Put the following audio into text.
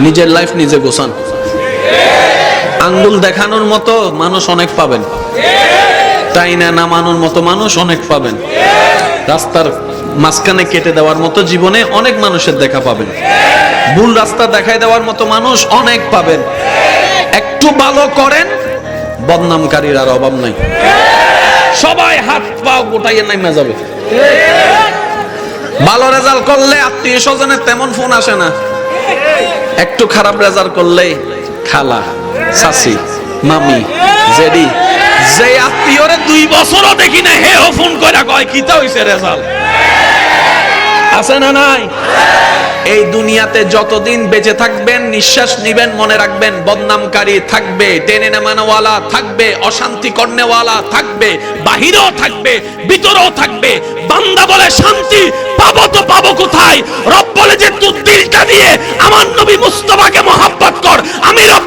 নিজের লাইফ নিজে গোছান। আঙ্গুল দেখানোর মতো মানুষ অনেক পাবেন, তাই না নামানোর মতো মানুষ অনেক পাবেন, রাস্তার মাঝখানে কেটে দেওয়ার মতো জীবনে অনেক মানুষের দেখা পাবেন, ভুল রাস্তা দেখায় দেওয়ার মতো মানুষ অনেক পাবেন। একটু ভালো করেন, বদনামকারীর আর অভাব নাই, সবাই হাত পা গোটাইয়ে নাইমা যাবে। ভালো রেজাল্ট করলে আত্মীয় স্বজনের তেমন ফোন আসে না, একটু খারাপ রেজাল্ট করলে খালা, চাচি, মামি, জেডি, যে আত্মীয়রে 2 বছরও দেখি না হে ফোন করে কয় কিতা হইছে রেজাল্ট, আছে না নাই? এই দুনিয়াতে যতদিন বেঁচে থাকবেন, নিঃশ্বাস নিবেন, মনে রাখবেন বদনামকারী থাকবে, টেনে নামানোওয়ালা থাকবে, অশান্তি করনেওয়ালা থাকবে, বাহিরেও থাকবে, ভিতরেও থাকবে। বান্দা বলে শান্তি পাবো তো পাবো কোথায়? রব বলে যে তুই দিলটা দিয়ে আমার নবী মুস্তাফাকে মহব্বত কর, আমি রব